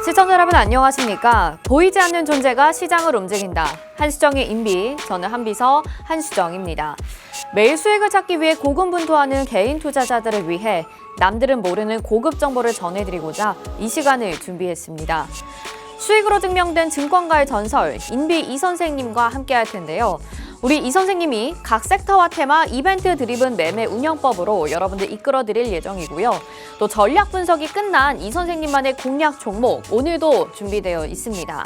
시청자 여러분 안녕하십니까? 보이지 않는 존재가 시장을 움직인다. 한수정의 인비, 저는 한비서 한수정입니다. 매일 수익을 찾기 위해 고군분투하는 개인 투자자들을 위해 남들은 모르는 고급 정보를 전해드리고자 이 시간을 준비했습니다. 수익으로 증명된 증권가의 전설, 인비 이 선생님과 함께 할 텐데요. 우리 이 선생님이 각 섹터와 테마, 이벤트 드리븐 매매 운영법으로 여러분들 이끌어드릴 예정이고요. 또 전략 분석이 끝난 이 선생님만의 공략 종목, 오늘도 준비되어 있습니다.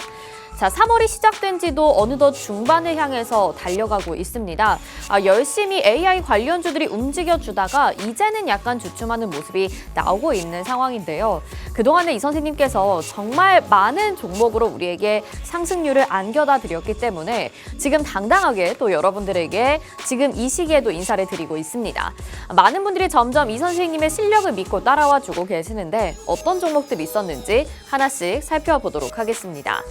자, 3월이 시작된 지도 어느덧 중반을 향해서 달려가고 있습니다. 열심히 AI 관련주들이 움직여주다가 이제는 약간 주춤하는 모습이 나오고 있는 상황인데요. 그동안에 이 선생님께서 정말 많은 종목으로 우리에게 상승률을 안겨다 드렸기 때문에 지금 당당하게 또 여러분들에게 지금 이 시기에도 인사를 드리고 있습니다. 많은 분들이 점점 이 선생님의 실력을 믿고 따라와 주고 계시는데 어떤 종목들이 있었는지 하나씩 살펴보도록 하겠습니다.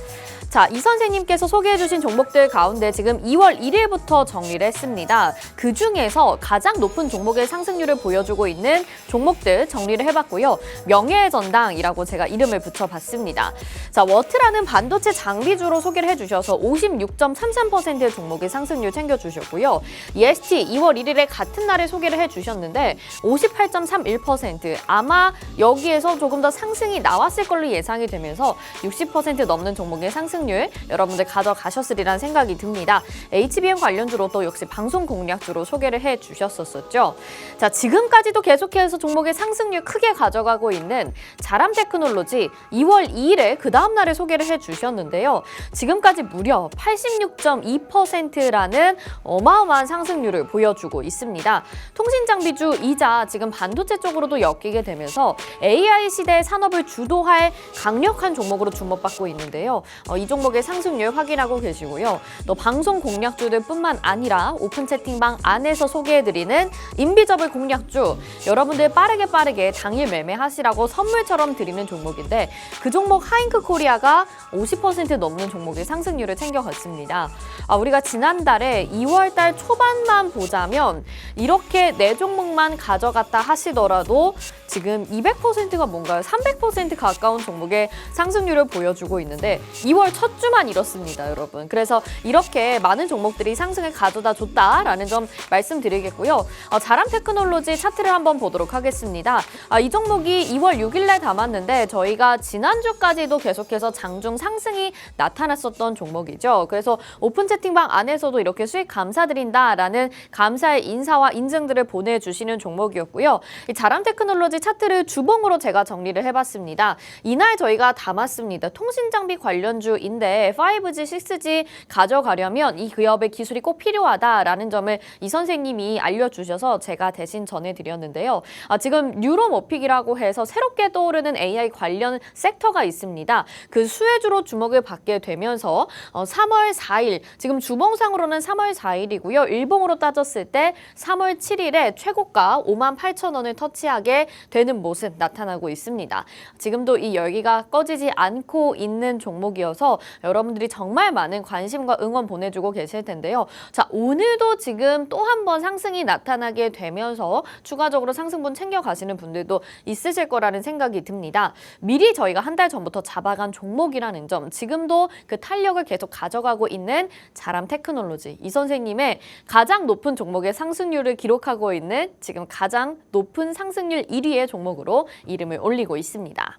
자, 이 선생님께서 소개해 주신 종목들 가운데 지금 2월 1일부터 정리를 했습니다. 그중에서 가장 높은 종목의 상승률을 보여주고 있는 종목들 정리를 해봤고요. 명예의 전당이라고 제가 이름을 붙여봤습니다. 자, 워트라는 반도체 장비주로 소개를 해주셔서 56.33%의 종목의 상승률 챙겨주셨고요. EST 2월 1일에 같은 날에 소개를 해주셨는데 58.31%, 아마 여기에서 조금 더 상승이 나왔을 걸로 예상이 되면서 60% 넘는 종목의 상승률 여러분들 가져가셨으리란 생각이 듭니다. HBM 관련주로 또 역시 방송 공략주로 소개를 해주셨었죠. 자, 지금까지도 계속해서 종목의 상승률 크게 가져가고 있는 자람 테크놀로지 2월 2일에 그 다음 날에 소개를 해주셨는데요. 지금까지 무려 86.2%라는 어마어마한 상승률을 보여주고 있습니다. 통신장비주이자 지금 반도체 쪽으로도 엮이게 되면서 AI 시대의 산업을 주도할 강력한 종목으로 주목받고 있는데요. 이 종목의 상승률 확인하고 계시고요. 또 방송 공략주들 뿐만 아니라 오픈 채팅방 안에서 소개해드리는 인비저블 공략주, 여러분들 빠르게 당일 매매하시라고 선물처럼 드리는 종목인데 그 종목 하잉크 코리아가 50% 넘는 종목의 상승률을 챙겨갔습니다. 우리가 지난달에 2월달 초반만 보자면 이렇게 네 종목만 가져갔다 하시더라도 지금 200%가 뭔가요? 300% 가까운 종목의 상승률을 보여주고 있는데 2월 첫 주만 이렇습니다, 여러분. 그래서 이렇게 많은 종목들이 상승을 가져다 줬다라는 점 말씀드리겠고요. 자람 테크놀로지 차트를 한번 보도록 하겠습니다. 이 종목이 2월 6일에 담았는데 저희가 지난주까지도 계속해서 장중 상승이 나타났었던 종목이죠. 그래서 오픈 채팅방 안에서도 이렇게 수익 감사드린다라는 감사의 인사와 인증들을 보내주시는 종목이었고요. 이 자람 테크놀로지 차트를 주봉으로 제가 정리를 해봤습니다. 이날 저희가 담았습니다. 통신장비 관련주인데 5G, 6G 가져가려면 이 기업의 기술이 꼭 필요하다라는 점을 이 선생님이 알려주셔서 제가 대신 전해드렸는데요. 지금 뉴로모픽이라고 해서 새롭게 떠오르는 AI 관련 섹터가 있습니다. 그 수혜주로 주목을 받게 되면서 3월 4일, 지금 주봉상으로는 3월 4일이고요. 일봉으로 따졌을 때 3월 7일에 최고가 58,000원을 터치하게 되는 모습 나타나고 있습니다. 지금도 이 열기가 꺼지지 않고 있는 종목이어서 여러분들이 정말 많은 관심과 응원 보내주고 계실 텐데요. 자, 오늘도 지금 또 한 번 상승이 나타나게 되면서 추가적으로 상승분 챙겨가시는 분들도 있으실 거라는 생각이 듭니다. 미리 저희가 한 달 전부터 잡아간 종목이라는 점, 지금도 그 탄력을 계속 가져가고 있는 자람 테크놀로지, 이 선생님의 가장 높은 종목의 상승률을 기록하고 있는 지금 가장 높은 상승률 1위의 종목으로 이름을 올리고 있습니다.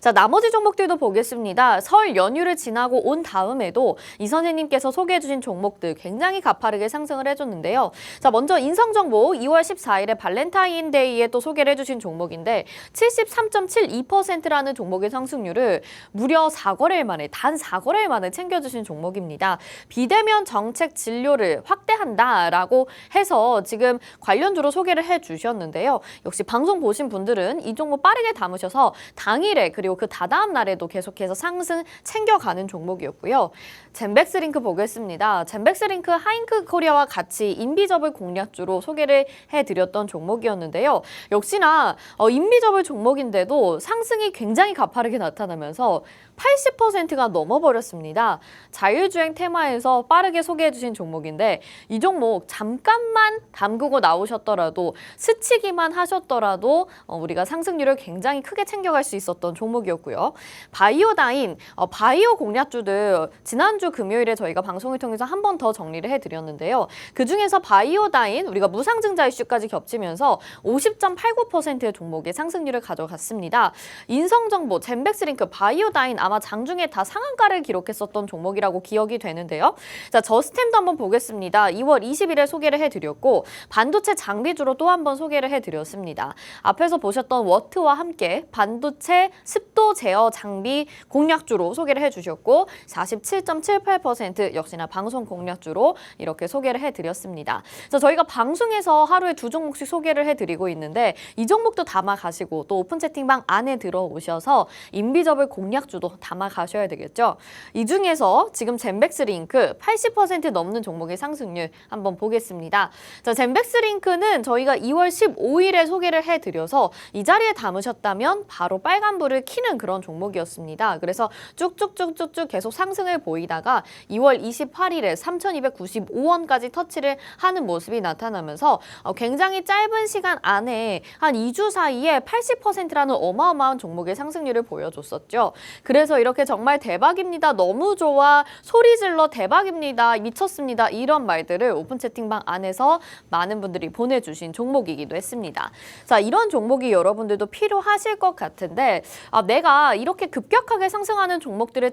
자, 나머지 종목들도 보겠습니다. 설 연휴를 지나고 온 다음에도 이 선생님께서 소개해 주신 종목들 굉장히 가파르게 상승을 해줬는데요. 자, 먼저 인성정보 2월 14일에 발렌타인데이에 또 소개를 해주신 종목인데 73.72%라는 종목의 상승률을 무려 4거래일 만에, 단 4거래일 만에 챙겨주신 종목입니다. 비대면 정책 진료를 확대한다라고 해서 지금 관련주로 소개를 해주셨는데요. 역시 방송 보신 분들은 이 종목 빠르게 담으셔서 당일에 그리고 그 다다음 날에도 계속해서 상승 챙겨가는 종목이었고요. 젠백스링크 보겠습니다. 젠백스링크 하잉크 코리아와 같이 인비저블 공략주로 소개를 해드렸던 종목이었는데요. 역시나 인비저블 종목인데도 상승이 굉장히 가파르게 나타나면서 80%가 넘어버렸습니다. 자율주행 테마에서 빠르게 소개해주신 종목인데 이 종목 잠깐만 담그고 나오셨더라도 스치기만 하셨더라도 우리가 상승률을 굉장히 크게 챙겨갈 수 있었던 종목이었고요. 바이오다인, 바이오 공략주들 지난주 금요일에 저희가 방송을 통해서 한 번 더 정리를 해드렸는데요. 그중에서 바이오다인 우리가 무상증자 이슈까지 겹치면서 50.89%의 종목의 상승률을 가져갔습니다. 인성정보, 젠백스링크, 바이오다인 아마 장중에 다 상한가를 기록했었던 종목이라고 기억이 되는데요. 자, 저스템도 한번 보겠습니다. 2월 20일에 소개를 해드렸고 반도체 장비주로 또 한 번 소개를 해드렸습니다. 앞에서 보셨던 워트와 함께 반도체 습도 제어 장비 공략주로 소개를 해주셨고 47.78% 역시나 방송 공략주로 이렇게 소개를 해드렸습니다. 자, 저희가 방송에서 하루에 2종목씩 소개를 해드리고 있는데 이 종목도 담아가시고 또 오픈 채팅방 안에 들어오셔서 인비저블 공략주도 담아가셔야 되겠죠. 이 중에서 지금 젠백스링크 80% 넘는 종목의 상승률 한번 보겠습니다. 자, 젠백스링크는 저희가 2월 15일에 소개를 해드려서 이 자리에 담으셨다면 바로 빨간불을 켜는 그런 종목이었습니다. 그래서 쭉쭉쭉쭉쭉 계속 상승을 보이다가 2월 28일에 3,295원까지 터치를 하는 모습이 나타나면서 굉장히 짧은 시간 안에 한 2주 사이에 80%라는 어마어마한 종목의 상승률을 보여줬었죠. 그래서 이렇게 정말 대박입니다. 너무 좋아. 소리 질러 대박입니다. 미쳤습니다. 이런 말들을 오픈 채팅방 안에서 많은 분들이 보내주신 종목이기도 했습니다. 자, 이런 종목이 여러분들도 필요하실 것 같은데 내가 이렇게 급격하게 상승하는 종목들을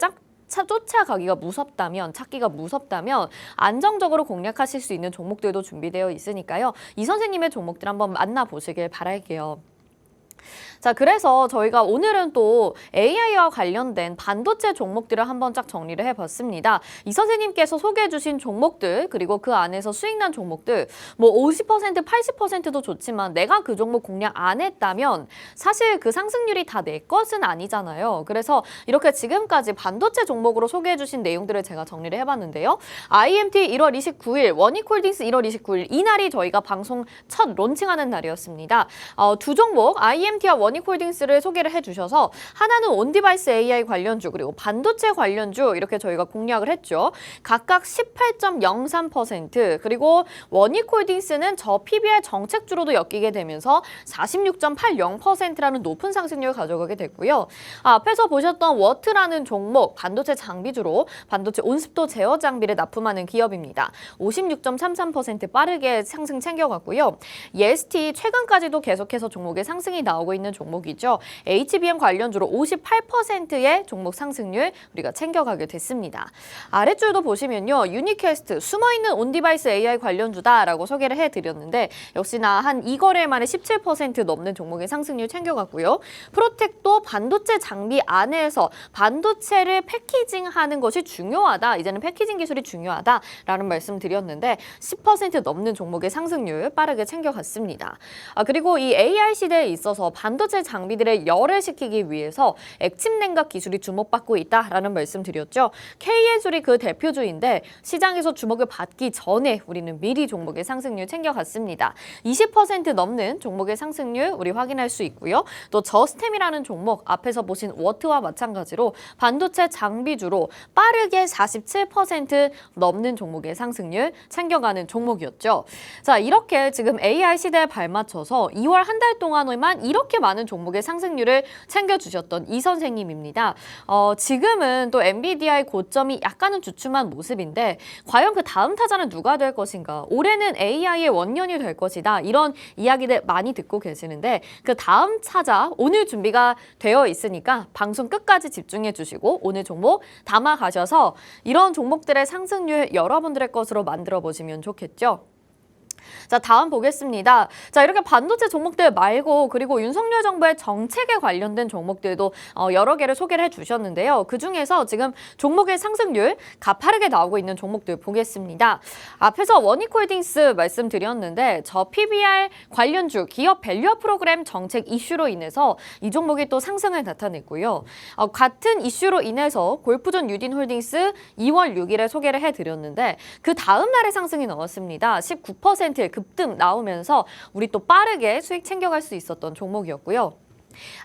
쫓아가기가 무섭다면, 찾기가 무섭다면 안정적으로 공략하실 수 있는 종목들도 준비되어 있으니까요. 이 선생님의 종목들 한번 만나보시길 바랄게요. 자, 그래서 저희가 오늘은 또 AI와 관련된 반도체 종목들을 한번 쫙 정리를 해봤습니다. 이 선생님께서 소개해주신 종목들 그리고 그 안에서 수익난 종목들 뭐 50%, 80%도 좋지만 내가 그 종목 공략 안 했다면 사실 그 상승률이 다 내 것은 아니잖아요. 그래서 이렇게 지금까지 반도체 종목으로 소개해주신 내용들을 제가 정리를 해봤는데요. IMT 1월 29일, 원익홀딩스 1월 29일 이날이 저희가 방송 첫 론칭하는 날이었습니다. 두 종목 IMT와 원익홀딩스를 소개를 해주셔서 하나는 온디바이스 AI 관련주 그리고 반도체 관련주 이렇게 저희가 공략을 했죠. 각각 18.03% 그리고 원익홀딩스는 저 PBR 정책주로도 엮이게 되면서 46.80%라는 높은 상승률을 가져가게 됐고요. 앞에서 보셨던 워트라는 종목 반도체 장비주로 반도체 온습도 제어 장비를 납품하는 기업입니다. 56.33% 빠르게 상승 챙겨갔고요. EST 최근까지도 계속해서 종목의 상승이 나오고 있는 종목이죠. HBM 관련주로 58%의 종목 상승률 우리가 챙겨가게 됐습니다. 아랫줄도 보시면요. 유니캐스트 숨어있는 온디바이스 AI 관련주다라고 소개를 해드렸는데 역시나 한 2거래 만에 17% 넘는 종목의 상승률 챙겨갔고요. 프로텍도 반도체 장비 안에서 반도체를 패키징하는 것이 중요하다. 이제는 패키징 기술이 중요하다라는 말씀 드렸는데 10% 넘는 종목의 상승률 빠르게 챙겨갔습니다. 그리고 이 AI 시대에 있어서 반도체 장비들을 열애시키기 위해서 액침 냉각 기술이 주목받고 있다라는 말씀 드렸죠. KN술이 그 대표주인데 시장에서 주목을 받기 전에 우리는 미리 종목의 상승률 챙겨갔습니다. 20% 넘는 종목의 상승률 우리 확인할 수 있고요. 또 저스템이라는 종목 앞에서 보신 워트와 마찬가지로 반도체 장비주로 빠르게 47% 넘는 종목의 상승률 챙겨가는 종목이었죠. 자, 이렇게 지금 AI 시대에 발맞춰서 2월 한 달 동안에만 이렇게 많은 종목의 상승률을 챙겨주셨던 이 선생님입니다. 지금은 또 엔비디아의 고점이 약간은 주춤한 모습인데 과연 그 다음 타자는 누가 될 것인가? 올해는 AI의 원년이 될 것이다. 이런 이야기들 많이 듣고 계시는데 그 다음 타자 오늘 준비가 되어 있으니까 방송 끝까지 집중해 주시고 오늘 종목 담아가셔서 이런 종목들의 상승률 여러분들의 것으로 만들어 보시면 좋겠죠. 자, 다음 보겠습니다. 자, 이렇게 반도체 종목들 말고 그리고 윤석열 정부의 정책에 관련된 종목들도 여러 개를 소개를 해주셨는데요. 그중에서 지금 종목의 상승률 가파르게 나오고 있는 종목들 보겠습니다. 앞에서 원익홀딩스 말씀드렸는데 저 PBR 관련주 기업 밸류업 프로그램 정책 이슈로 인해서 이 종목이 또 상승을 나타냈고요. 같은 이슈로 인해서 골프존 유딘홀딩스 2월 6일에 소개를 해드렸는데 그 다음 날에 상승이 나왔습니다. 19% 급등 나오면서 우리 또 빠르게 수익 챙겨갈 수 있었던 종목이었고요.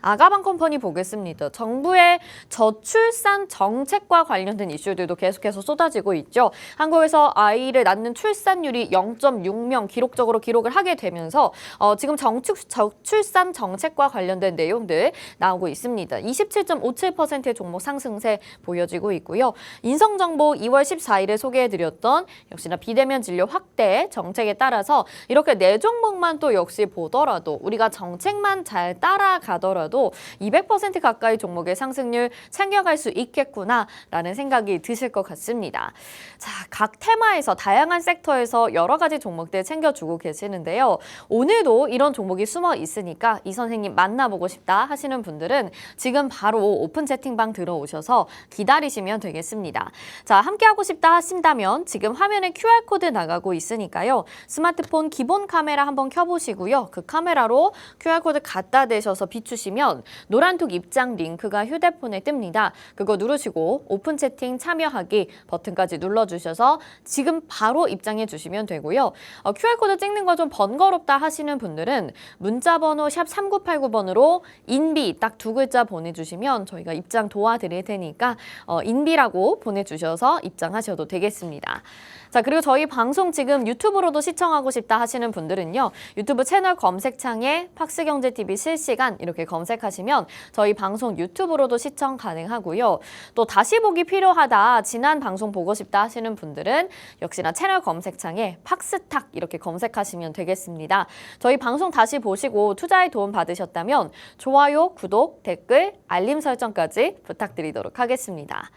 아가방 컴퍼니 보겠습니다. 정부의 저출산 정책과 관련된 이슈들도 계속해서 쏟아지고 있죠. 한국에서 아이를 낳는 출산율이 0.6명 기록적으로 기록을 하게 되면서 지금 저출산 정책과 관련된 내용들 나오고 있습니다. 27.57%의 종목 상승세 보여지고 있고요. 인성정보 2월 14일에 소개해드렸던 역시나 비대면 진료 확대 정책에 따라서 이렇게 네 종목만 또 역시 보더라도 우리가 정책만 잘 따라가더라도 200% 가까이 종목의 상승률 챙겨갈 수 있겠구나라는 생각이 드실 것 같습니다. 자, 각 테마에서 다양한 섹터에서 여러 가지 종목들 챙겨주고 계시는데요. 오늘도 이런 종목이 숨어 있으니까 이 선생님 만나보고 싶다 하시는 분들은 지금 바로 오픈 채팅방 들어오셔서 기다리시면 되겠습니다. 자, 함께하고 싶다 하신다면 지금 화면에 QR코드 나가고 있으니까요. 스마트폰 기본 카메라 한번 켜보시고요. 그 카메라로 QR코드 갖다 대셔서 비추시면 노란톡 입장 링크가 휴대폰에 뜹니다. 그거 누르시고 오픈 채팅 참여하기 버튼까지 눌러주셔서 지금 바로 입장해 주시면 되고요. QR코드 찍는 거 좀 번거롭다 하시는 분들은 문자번호 샵 3989번으로 인비 딱 두 글자 보내주시면 저희가 입장 도와드릴 테니까 인비라고 보내주셔서 입장하셔도 되겠습니다. 자, 그리고 저희 방송 지금 유튜브로도 시청하고 싶다 하시는 분들은요. 유튜브 채널 검색창에 팍스경제TV 실시간 이렇게 검색하시면 저희 방송 유튜브로도 시청 가능하고요. 또 다시 보기 필요하다, 지난 방송 보고 싶다 하시는 분들은 역시나 채널 검색창에 팍스탁 이렇게 검색하시면 되겠습니다. 저희 방송 다시 보시고 투자에 도움 받으셨다면 좋아요, 구독, 댓글, 알림 설정까지 부탁드리도록 하겠습니다.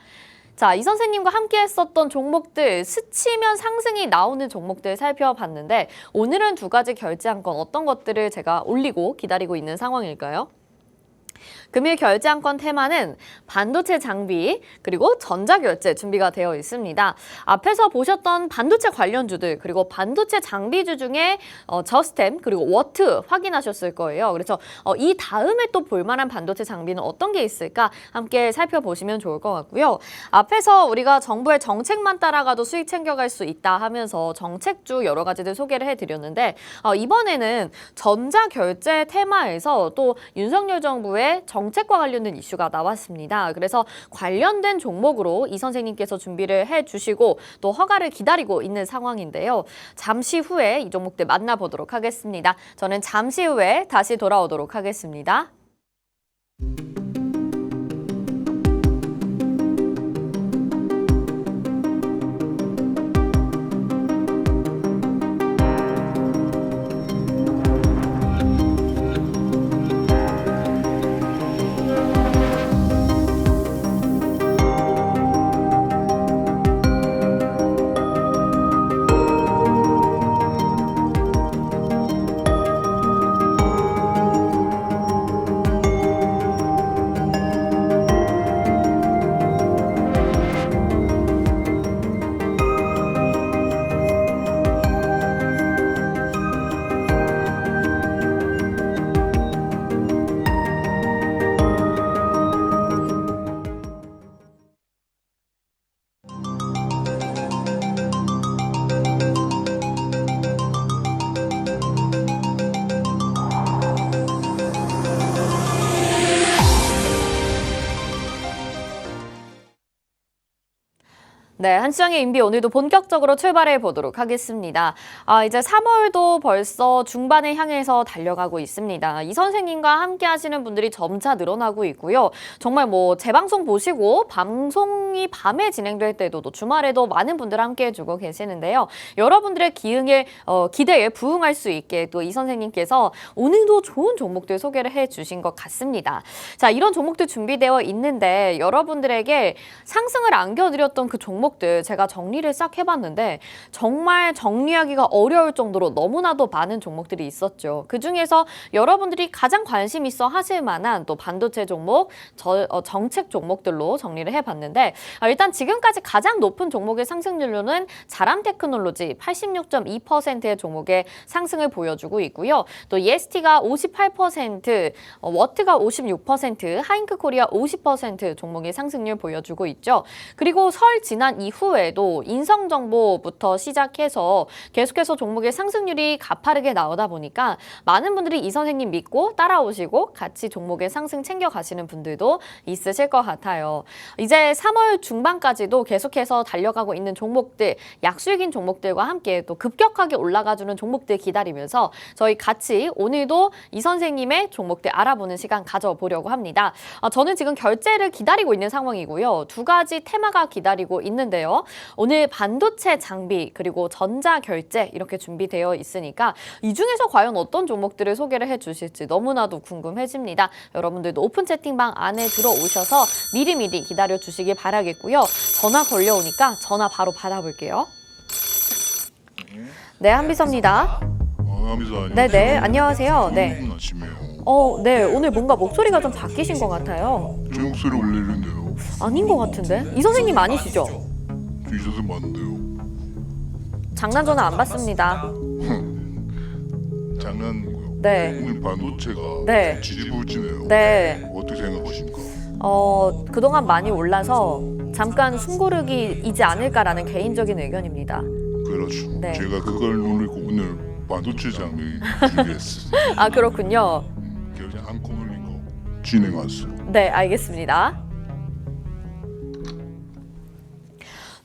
자, 이 선생님과 함께 했었던 종목들, 스치면 상승이 나오는 종목들 살펴봤는데 오늘은 두 가지 결제안건 어떤 것들을 제가 올리고 기다리고 있는 상황일까요? 금일 결제안건 테마는 반도체 장비 그리고 전자결제 준비가 되어 있습니다. 앞에서 보셨던 반도체 관련주들 그리고 반도체 장비주 중에 저스템 그리고 워트 확인하셨을 거예요. 그래서 이 다음에 또 볼만한 반도체 장비는 어떤 게 있을까 함께 살펴보시면 좋을 것 같고요. 앞에서 우리가 정부의 정책만 따라가도 수익 챙겨갈 수 있다 하면서 정책주 여러 가지들 소개를 해드렸는데 이번에는 전자결제 테마에서 또 윤석열 정부의 정책과 관련된 이슈가 나왔습니다. 그래서 관련된 종목으로 이 선생님께서 준비를 해주시고 또 허가를 기다리고 있는 상황인데요. 잠시 후에 이 종목들 만나보도록 하겠습니다. 저는 잠시 후에 다시 돌아오도록 하겠습니다. 네, 한시장의 인비 오늘도 본격적으로 출발해 보도록 하겠습니다. 이제 3월도 벌써 중반을 향해서 달려가고 있습니다. 이 선생님과 함께 하시는 분들이 점차 늘어나고 있고요. 정말 뭐 재방송 보시고 방송이 밤에 진행될 때도 또 주말에도 많은 분들 함께 해주고 계시는데요. 여러분들의 기대에 부응할 수 있게 또 이 선생님께서 오늘도 좋은 종목들 소개를 해주신 것 같습니다. 자, 이런 종목들 준비되어 있는데 여러분들에게 상승을 안겨드렸던 그 종목들 제가 정리를 싹 해봤는데 정말 정리하기가 어려울 정도로 너무나도 많은 종목들이 있었죠. 그중에서 여러분들이 가장 관심 있어 하실 만한 또 반도체 종목, 정책 종목들로 정리를 해봤는데 일단 지금까지 가장 높은 종목의 상승률로는 자람테크놀로지 86.2%의 종목의 상승을 보여주고 있고요. 또 EST가 58%, 워트가 56%, 하잉크코리아 50% 종목의 상승률 보여주고 있죠. 그리고 설 지난 이후에도 인성정보부터 시작해서 계속해서 종목의 상승률이 가파르게 나오다 보니까 많은 분들이 이 선생님 믿고 따라오시고 같이 종목의 상승 챙겨가시는 분들도 있으실 것 같아요. 이제 3월 중반까지도 계속해서 달려가고 있는 종목들, 약수익인 종목들과 함께 또 급격하게 올라가주는 종목들 기다리면서 저희 같이 오늘도 이 선생님의 종목들 알아보는 시간 가져보려고 합니다. 저는 지금 결제를 기다리고 있는 상황이고요. 두 가지 테마가 기다리고 있는데요. 오늘 반도체 장비 그리고 전자 결제 이렇게 준비되어 있으니까 이 중에서 과연 어떤 종목들을 소개를 해주실지 너무나도 궁금해집니다. 여러분들도 오픈 채팅방 안에 들어오셔서 미리미리 기다려주시길 바라겠고요. 전화 걸려오니까 전화 바로 받아볼게요. 네, 한비서입니다. 한비서 네네, 안녕하세요. 네. 좋은 아침이에요. 네, 오늘 뭔가 목소리가 좀 바뀌신 것 같아요. 제 목소리 원래 이런데요. 아닌 것 같은데? 이 선생님 아니시죠? 저 이 선생 맞는데요. 장난 전화 안 받습니다. 장난이고요. 네. 오늘 반도체가 네. 지지부진해요. 네. 어떻게 생각하십니까? 그동안 많이 올라서 잠깐 숨고르기이지 않을까라는 개인적인 의견입니다. 그렇죠. 네. 제가 그걸 노리고 오늘 반도체 장비 준비했어요. 아, 그렇군요. 그냥 안고 놀린 거 진행했어요. 네, 알겠습니다.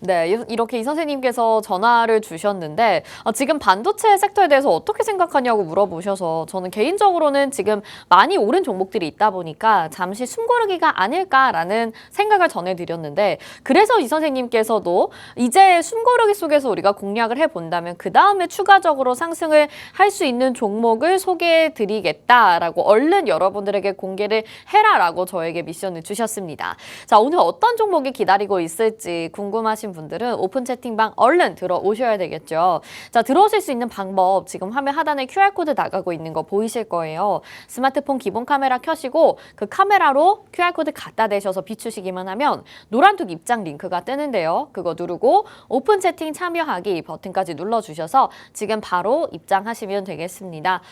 네, 이렇게 이 선생님께서 전화를 주셨는데 지금 반도체 섹터에 대해서 어떻게 생각하냐고 물어보셔서 저는 개인적으로는 지금 많이 오른 종목들이 있다 보니까 잠시 숨고르기가 아닐까라는 생각을 전해드렸는데 그래서 이 선생님께서도 이제 숨고르기 속에서 우리가 공략을 해본다면 그 다음에 추가적으로 상승을 할 수 있는 종목을 소개해드리겠다라고 얼른 여러분들에게 공개를 해라라고 저에게 미션을 주셨습니다. 자, 오늘 어떤 종목이 기다리고 있을지 궁금하신 분들은 오픈 채팅방 얼른 들어오셔야 되겠죠. 자, 들어오실 수 있는 방법 지금 화면 하단에 QR코드 나가고 있는 거 보이실 거예요. 스마트폰 기본 카메라 켜시고 그 카메라로 QR코드 갖다 대셔서 비추시기만 하면 노란톡 입장 링크가 뜨는데요. 그거 누르고 오픈 채팅 참여하기 버튼까지 눌러주셔서 지금 바로 입장하시면 되겠습니다.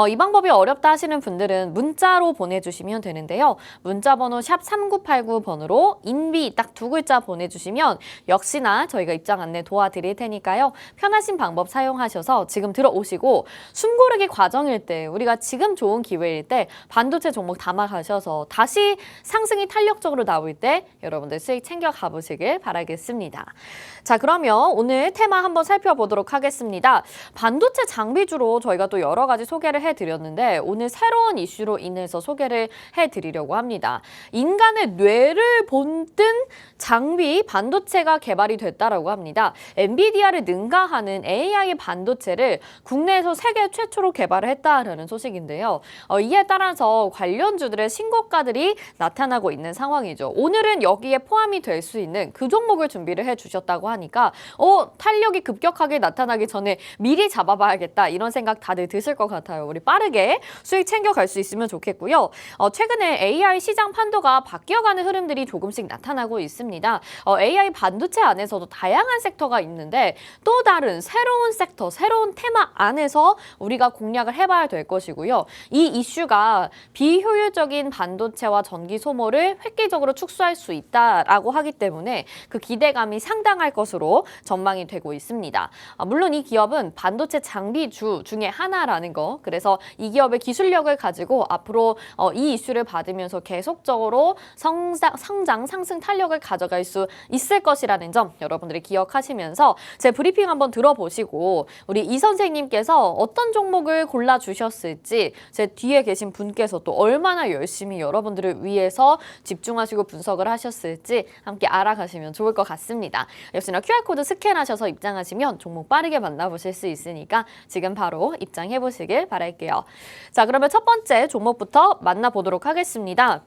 이 방법이 어렵다 하시는 분들은 문자로 보내주시면 되는데요. 문자 번호 샵 3989번으로 인비 딱 두 글자 보내주시면 역시나 저희가 입장 안내 도와드릴 테니까요. 편하신 방법 사용하셔서 지금 들어오시고 숨고르기 과정일 때 우리가 지금 좋은 기회일 때 반도체 종목 담아가셔서 다시 상승이 탄력적으로 나올 때 여러분들 수익 챙겨 가보시길 바라겠습니다. 자, 그러면 오늘 테마 한번 살펴보도록 하겠습니다. 반도체 장비주로 저희가 또 여러 가지 소개를 해드렸는데 오늘 새로운 이슈로 인해서 소개를 해드리려고 합니다. 인간의 뇌를 본뜬 장비 반도체가 개발이 됐다라고 합니다. 엔비디아를 능가하는 AI 반도체를 국내에서 세계 최초로 개발을 했다라는 소식인데요. 이에 따라서 관련주들의 신고가들이 나타나고 있는 상황이죠. 오늘은 여기에 포함이 될 수 있는 그 종목을 준비를 해주셨다고 하니까 탄력이 급격하게 나타나기 전에 미리 잡아봐야겠다 이런 생각 다들 드실 것 같아요. 우리 빠르게 수익 챙겨갈 수 있으면 좋겠고요. 최근에 AI 시장 판도가 바뀌어가는 흐름들이 조금씩 나타나고 있습니다. AI 반도체 안에서도 다양한 섹터가 있는데 또 다른 새로운 섹터, 새로운 테마 안에서 우리가 공략을 해봐야 될 것이고요. 이 이슈가 비효율적인 반도체와 전기 소모를 획기적으로 축소할 수 있다라고 하기 때문에 그 기대감이 상당할 것으로 전망이 되고 있습니다. 물론 이 기업은 반도체 장비주 중에 하나라는 거, 그래서 이 기업의 기술력을 가지고 앞으로 이 이슈를 받으면서 계속적으로 성장, 상승 탄력을 가져갈 수 있을 것이라는 점 여러분들이 기억하시면서 제 브리핑 한번 들어보시고 우리 이 선생님께서 어떤 종목을 골라주셨을지 제 뒤에 계신 분께서 또 얼마나 열심히 여러분들을 위해서 집중하시고 분석을 하셨을지 함께 알아가시면 좋을 것 같습니다. 역시나 QR코드 스캔하셔서 입장하시면 종목 빠르게 만나보실 수 있으니까 지금 바로 입장해보시길 바랄게요. 자, 그러면 첫 번째 종목부터 만나보도록 하겠습니다.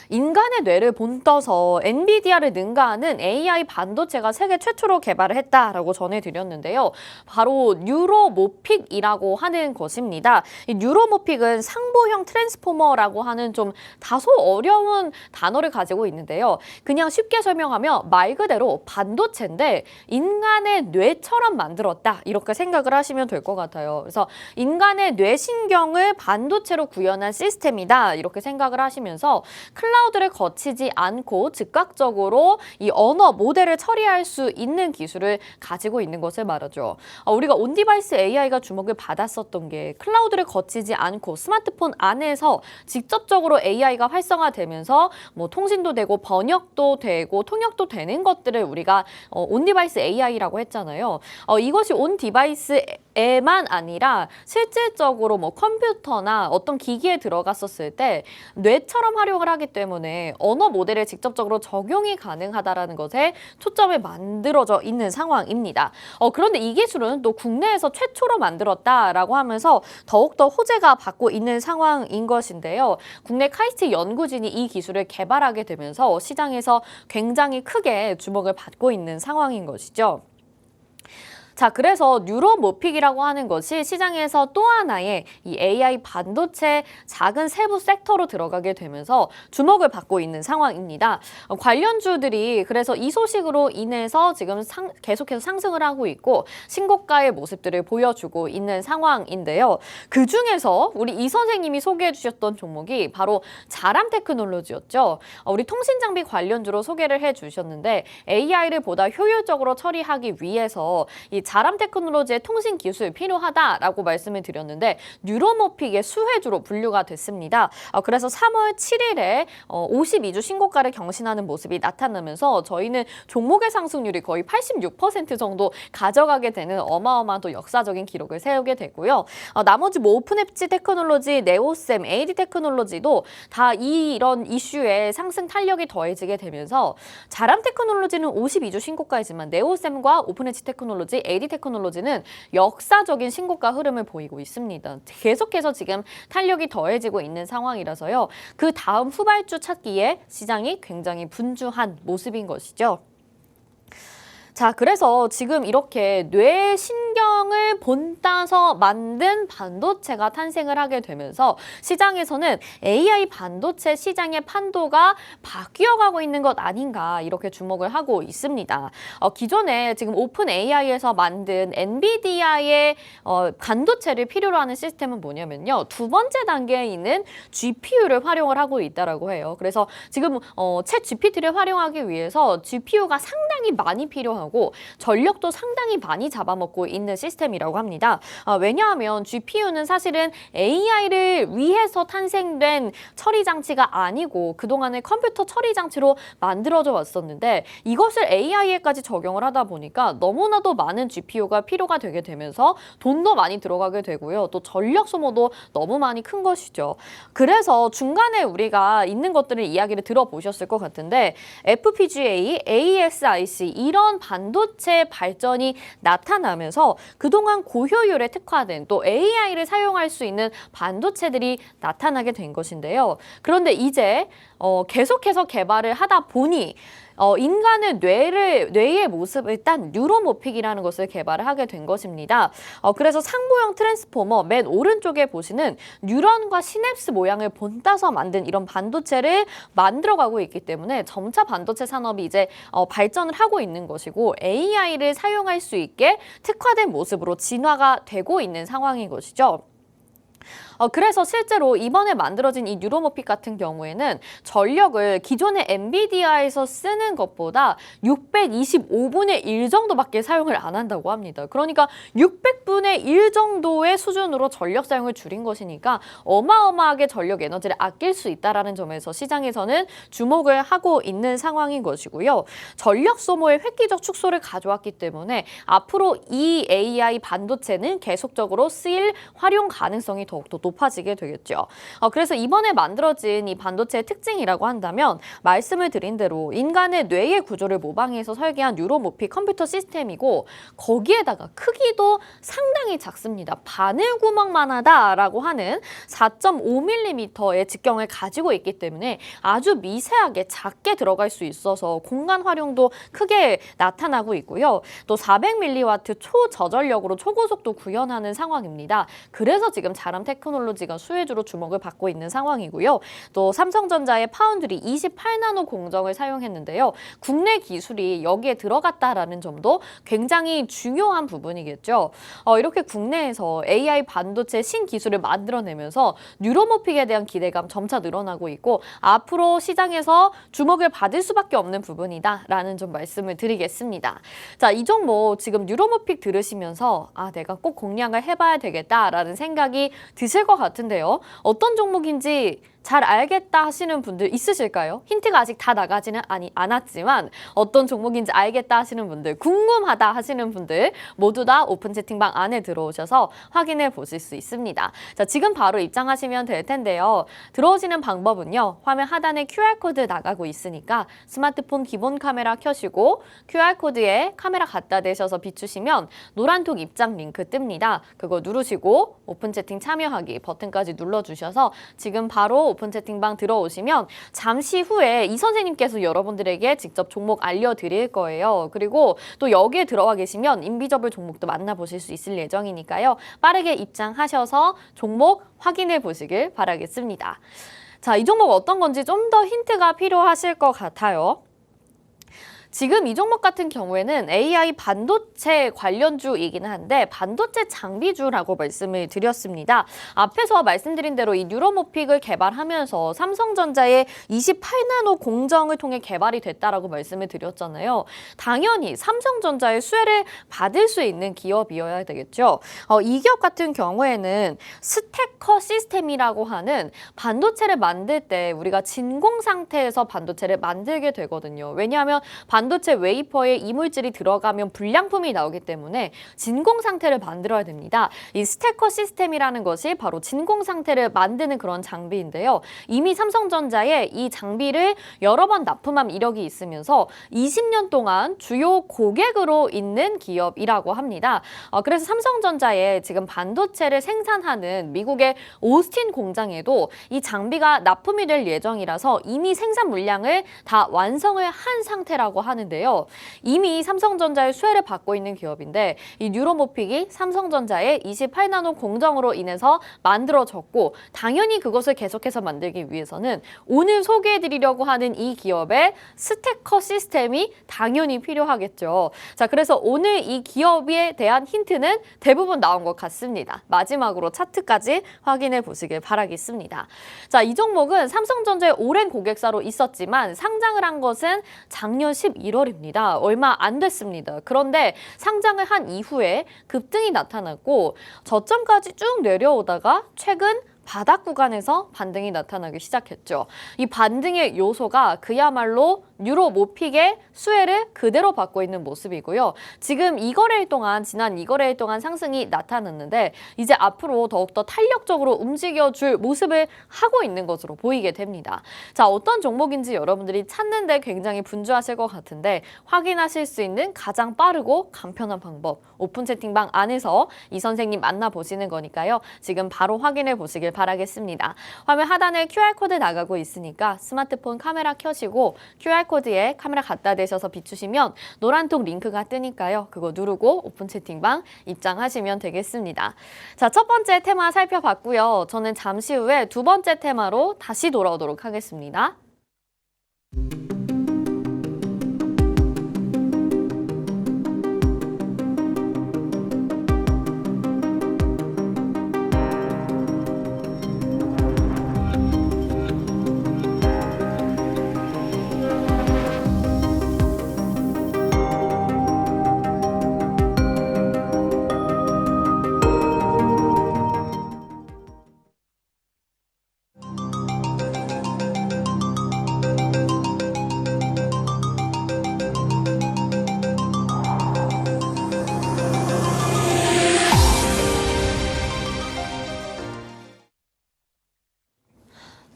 인간의 뇌를 본떠서 엔비디아를 능가하는 AI 반도체가 세계 최초로 개발을 했다라고 전해드렸는데요. 바로 뉴로모픽이라고 하는 것입니다. 이 뉴로모픽은 상보형 트랜스포머라고 하는 좀 다소 어려운 단어를 가지고 있는데요. 그냥 쉽게 설명하면 말 그대로 반도체인데 인간의 뇌처럼 만들었다 이렇게 생각을 하시면 될 것 같아요. 그래서 인간의 뇌신경을 반도체로 구현한 시스템이다 이렇게 생각을 하시면서 클라우드를 거치지 않고 즉각적으로 이 언어 모델을 처리할 수 있는 기술을 가지고 있는 것을 말하죠. 우리가 온디바이스 AI가 주목을 받았었던 게 클라우드를 거치지 않고 스마트폰 안에서 직접적으로 AI가 활성화되면서 뭐 통신도 되고 번역도 되고 통역도 되는 것들을 우리가 온디바이스 AI라고 했잖아요. 이것이 온디바이스에만 아니라 실질적으로 뭐 컴퓨터나 어떤 기기에 들어갔었을 때 뇌처럼 활용을 하기 때문에 언어 모델에 직접적으로 적용이 가능하다라는 것에 초점을 만들어져 있는 상황입니다. 그런데 이 기술은 또 국내에서 최초로 만들었다라고 하면서 더욱더 호재가 받고 있는 상황인 것인데요. 국내 카이스트 연구진이 이 기술을 개발하게 되면서 시장에서 굉장히 크게 주목을 받고 있는 상황인 것이죠. 자, 그래서 뉴로모픽이라고 하는 것이 시장에서 또 하나의 이 AI 반도체 작은 세부 섹터로 들어가게 되면서 주목을 받고 있는 상황입니다. 관련주들이 그래서 이 소식으로 인해서 지금 계속해서 상승을 하고 있고 신고가의 모습들을 보여주고 있는 상황인데요. 그중에서 우리 이 선생님이 소개해 주셨던 종목이 바로 자람 테크놀로지였죠. 우리 통신장비 관련주로 소개를 해 주셨는데 AI를 보다 효율적으로 처리하기 위해서 이 자람 테크놀로지의 통신 기술 필요하다라고 말씀을 드렸는데 뉴로모픽의 수혜주로 분류가 됐습니다. 그래서 3월 7일에 52주 신고가를 경신하는 모습이 나타나면서 저희는 종목의 상승률이 거의 86% 정도 가져가게 되는 어마어마한 또 역사적인 기록을 세우게 되고요. 나머지 뭐 오픈엣지 테크놀로지, 네오셈, AD 테크놀로지도 다 이런 이슈에 상승 탄력이 더해지게 되면서 자람 테크놀로지는 52주 신고가이지만 네오셈과 오픈엣지 테크놀로지, AD 테크놀로지는 역사적인 신고가 흐름을 보이고 있습니다. 계속해서 지금 탄력이 더해지고 있는 상황이라서요. 그 다음 후발주 찾기에 시장이 굉장히 분주한 모습인 것이죠. 자, 그래서 지금 이렇게 뇌 신경을 본따서 만든 반도체가 탄생을 하게 되면서 시장에서는 AI 반도체 시장의 판도가 바뀌어가고 있는 것 아닌가 이렇게 주목을 하고 있습니다. 기존에 지금 오픈 AI에서 만든 엔비디아의 반도체를 필요로 하는 시스템은 뭐냐면요. 두 번째 단계에 있는 GPU를 활용을 하고 있다라고 해요. 그래서 지금 챗 GPT를 활용하기 위해서 GPU가 상당히 많이 필요하고 전력도 상당히 많이 잡아먹고 있는 시스템이라고 합니다. 왜냐하면 GPU는 사실은 AI를 위해서 탄생된 처리 장치가 아니고 그동안의 컴퓨터 처리 장치로 만들어져 왔었는데 이것을 AI에까지 적용을 하다 보니까 너무나도 많은 GPU가 필요가 되게 되면서 돈도 많이 들어가게 되고요. 또 전력 소모도 너무 많이 큰 것이죠. 그래서 중간에 우리가 있는 것들을 이야기를 들어보셨을 것 같은데 FPGA, ASIC 이런 반도체 발전이 나타나면서 그동안 고효율에 특화된 또 AI를 사용할 수 있는 반도체들이 나타나게 된 것인데요. 그런데 이제 계속해서 개발을 하다 보니 인간의 뇌의 모습을 딴 뉴로모픽이라는 것을 개발을 하게 된 것입니다. 그래서 상부형 트랜스포머 맨 오른쪽에 보시는 뉴런과 시냅스 모양을 본따서 만든 이런 반도체를 만들어가고 있기 때문에 점차 반도체 산업이 이제 발전을 하고 있는 것이고 AI를 사용할 수 있게 특화된 모습으로 진화가 되고 있는 상황인 것이죠. 그래서 실제로 이번에 만들어진 이 뉴로모픽 같은 경우에는 전력을 기존의 엔비디아에서 쓰는 것보다 625분의 1 정도밖에 사용을 안 한다고 합니다. 그러니까 600분의 1 정도의 수준으로 전력 사용을 줄인 것이니까 어마어마하게 전력 에너지를 아낄 수 있다는 점에서 시장에서는 주목을 하고 있는 상황인 것이고요. 전력 소모의 획기적 축소를 가져왔기 때문에 앞으로 이 AI 반도체는 계속적으로 쓰일 활용 가능성이 더욱더 높아지게 되겠죠. 그래서 이번에 만들어진 이 반도체의 특징이라고 한다면 말씀을 드린 대로 인간의 뇌의 구조를 모방해서 설계한 뉴로모픽 컴퓨터 시스템이고 거기에다가 크기도 상당히 작습니다. 바늘구멍만 하다라고 하는 4.5mm의 직경을 가지고 있기 때문에 아주 미세하게 작게 들어갈 수 있어서 공간 활용도 크게 나타나고 있고요. 또 400mW 초저전력으로 초고속도 구현하는 상황입니다. 그래서 지금 자람 테크놀로지 테크놀로지가 수혜주로 주목을 받고 있는 상황이고요. 또 삼성전자의 파운드리 28나노 공정을 사용했는데요. 국내 기술이 여기에 들어갔다라는 점도 굉장히 중요한 부분이겠죠. 이렇게 국내에서 AI 반도체 신기술을 만들어내면서 뉴로모픽에 대한 기대감 점차 늘어나고 있고 앞으로 시장에서 주목을 받을 수밖에 없는 부분이다라는 좀 말씀을 드리겠습니다. 자, 이 종목 지금 뉴로모픽 들으시면서 내가 꼭 공략을 해봐야 되겠다라는 생각이 드실 것 같은데요. 어떤 종목인지 잘 알겠다 하시는 분들 있으실까요? 힌트가 아직 다 나가지는 않았지만 어떤 종목인지 알겠다 하시는 분들, 궁금하다 하시는 분들 모두 다 오픈 채팅방 안에 들어오셔서 확인해 보실 수 있습니다. 자, 지금 바로 입장하시면 될 텐데요. 들어오시는 방법은요. 화면 하단에 QR코드 나가고 있으니까 스마트폰 기본 카메라 켜시고 QR코드에 카메라 갖다 대셔서 비추시면 노란톡 입장 링크 뜹니다. 그거 누르시고 오픈 채팅 참여하기 버튼까지 눌러주셔서 지금 바로 오픈 채팅방 들어오시면 잠시 후에 이 선생님께서 여러분들에게 직접 종목 알려드릴 거예요. 그리고 또 여기에 들어와 계시면 인비저블 종목도 만나보실 수 있을 예정이니까요. 빠르게 입장하셔서 종목 확인해 보시길 바라겠습니다. 자, 이 종목 어떤 건지 좀 더 힌트가 필요하실 것 같아요. 지금 이 종목 같은 경우에는 AI 반도체 관련주이긴 한데 반도체 장비주라고 말씀을 드렸습니다. 앞에서 말씀드린 대로 이 뉴로모픽을 개발하면서 삼성전자의 28나노 공정을 통해 개발이 됐다라고 말씀을 드렸잖아요. 당연히 삼성전자의 수혜를 받을 수 있는 기업이어야 되겠죠. 이 기업 같은 경우에는 스테커 시스템이라고 하는 반도체를 만들 때 우리가 진공 상태에서 반도체를 만들게 되거든요. 왜냐하면 반도체 웨이퍼에 이물질이 들어가면 불량품이 나오기 때문에 진공 상태를 만들어야 됩니다. 이 스테커 시스템이라는 것이 바로 진공 상태를 만드는 그런 장비인데요. 이미 삼성전자에 이 장비를 여러 번 납품한 이력이 있으면서 20년 동안 주요 고객으로 있는 기업이라고 합니다. 그래서 삼성전자에 지금 반도체를 생산하는 미국의 오스틴 공장에도 이 장비가 납품이 될 예정이라서 이미 생산 물량을 다 완성을 한 상태라고 하는데요. 이미 삼성전자의 수혜를 받고 있는 기업인데 이 뉴로모픽이 삼성전자의 28나노 공정으로 인해서 만들어졌고 당연히 그것을 계속해서 만들기 위해서는 오늘 소개해드리려고 하는 이 기업의 스테커 시스템이 당연히 필요하겠죠. 자, 그래서 오늘 이 기업에 대한 힌트는 대부분 나온 것 같습니다. 마지막으로 차트까지 확인해 보시길 바라겠습니다. 자, 이 종목은 삼성전자의 오랜 고객사로 있었지만 상장을 한 것은 작년 11월입니다. 얼마 안 됐습니다. 그런데 상장을 한 이후에 급등이 나타났고 저점까지 쭉 내려오다가 최근 바닥 구간에서 반등이 나타나기 시작했죠. 이 반등의 요소가 그야말로 뉴로모픽의 수혜를 그대로 받고 있는 모습이고요. 지금 지난 2거래일 동안 상승이 나타났는데 이제 앞으로 더욱더 탄력적으로 움직여줄 모습을 하고 있는 것으로 보이게 됩니다. 자, 어떤 종목인지 여러분들이 찾는데 굉장히 분주하실 것 같은데 확인하실 수 있는 가장 빠르고 간편한 방법 오픈 채팅방 안에서 이 선생님 만나보시는 거니까요. 지금 바로 확인해 보시길 바라겠습니다. 화면 하단에 QR코드 나가고 있으니까 스마트폰 카메라 켜시고 QR코드에 카메라 갖다 대셔서 비추시면 노란톡 링크가 뜨니까요. 그거 누르고 오픈 채팅방 입장하시면 되겠습니다. 자, 첫 번째 테마 살펴봤고요. 저는 잠시 후에 두 번째 테마로 다시 돌아오도록 하겠습니다.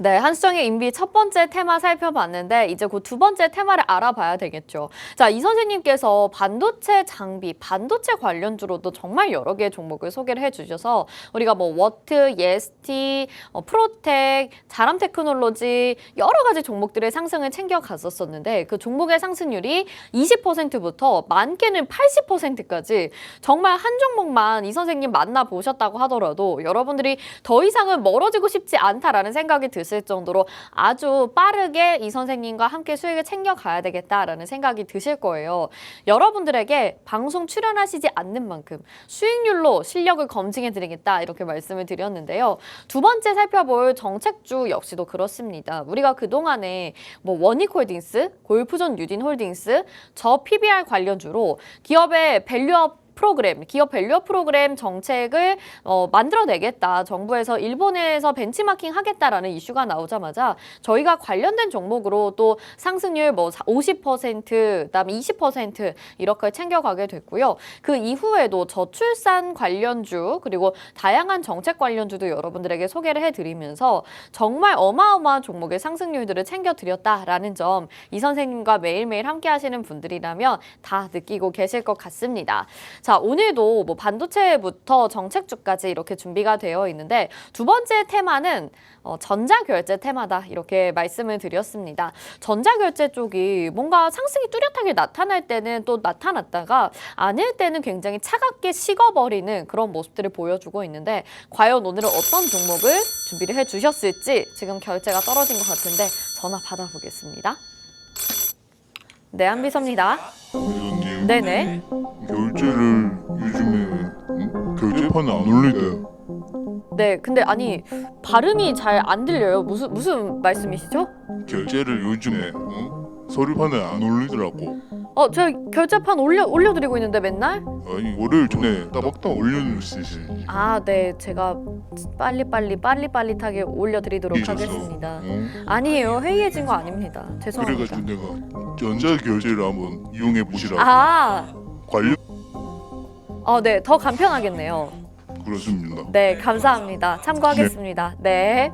네, 한수정의 인비 첫 번째 테마 살펴봤는데 이제 곧 두 번째 테마를 알아봐야 되겠죠. 자, 이 선생님께서 반도체 장비, 반도체 관련주로도 정말 여러 개의 종목을 소개를 해주셔서 우리가 뭐 워트, 예스티, 프로텍, 자람 테크놀로지 여러 가지 종목들의 상승을 챙겨갔었었는데 그 종목의 상승률이 20%부터 많게는 80%까지 정말 한 종목만 이 선생님 만나보셨다고 하더라도 여러분들이 더 이상은 멀어지고 싶지 않다라는 생각이 드실 정도로 아주 빠르게 이 선생님과 함께 수익을 챙겨가야 되겠다라는 생각이 드실 거예요. 여러분들에게 방송 출연하시지 않는 만큼 수익률로 실력을 검증해드리겠다 이렇게 말씀을 드렸는데요. 두 번째 살펴볼 정책주 역시도 그렇습니다. 우리가 그동안에 뭐 원익홀딩스, 골프존 유딘홀딩스, 저 PBR 관련주로 기업의 밸류업 프로그램, 기업 밸류업 프로그램 정책을 만들어내겠다. 정부에서 일본에서 벤치마킹 하겠다라는 이슈가 나오자마자 저희가 관련된 종목으로 또 상승률 뭐 50%, 그다음에 20% 이렇게 챙겨가게 됐고요. 그 이후에도 저출산 관련주 그리고 다양한 정책 관련주도 여러분들에게 소개를 해드리면서 정말 어마어마한 종목의 상승률들을 챙겨드렸다라는 점 이 선생님과 매일매일 함께 하시는 분들이라면 다 느끼고 계실 것 같습니다. 자, 오늘도 뭐 반도체부터 정책주까지 이렇게 준비가 되어 있는데 두 번째 테마는 전자결제 테마다 이렇게 말씀을 드렸습니다. 전자결제 쪽이 뭔가 상승이 뚜렷하게 나타날 때는 또 나타났다가 아닐 때는 굉장히 차갑게 식어버리는 그런 모습들을 보여주고 있는데 과연 오늘은 어떤 종목을 준비를 해주셨을지 지금 결제가 떨어진 것 같은데 전화 받아보겠습니다. 네, 한비서입니다. 이사님 네네. 결제를 요즘에 결제판에 안 올리대요. 네, 근데 아니 발음이 잘 안 들려요. 무슨 말씀이시죠? 결제를 요즘에 서류판에 안 올리더라고. 저 결제판 올려드리고 있는데 맨날? 아니 월요일 전에 따박따박 올려주시지. 아, 네, 제가 빨리빠릿하게 올려드리도록 잊었어. 하겠습니다. 아니에요, 해이해진 거 아닙니다. 죄송합니다. 그래가지고 내가 전자결제를 한번 이용해 보시라고. 아, 관련 네, 더 간편하겠네요. 그렇습니다. 네, 감사합니다. 참고하겠습니다. 네.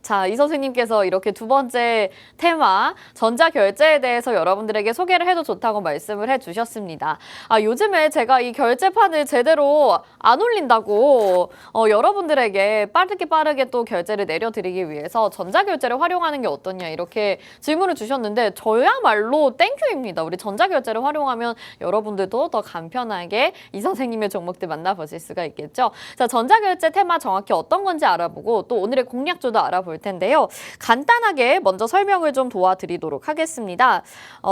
자, 이 선생님께서 이렇게 두 번째 테마 전자결제에 대해서 여러분들에게 소개를 해도 좋다고 말씀을 해주셨습니다. 요즘에 제가 이 결제판을 제대로 안 올린다고 여러분들에게 빠르게 또 결제를 내려드리기 위해서 전자결제를 활용하는 게 어떠냐 이렇게 질문을 주셨는데 저야말로 땡큐입니다. 우리 전자결제를 활용하면 여러분들도 더 간편하게 이 선생님의 종목들 만나보실 수가 있겠죠. 자, 전자결제 테마 정확히 어떤 건지 알아보고 또 오늘의 공략주도 알아볼 텐데요. 간단하게 먼저 설명을 좀 도와드리도록 하겠습니다.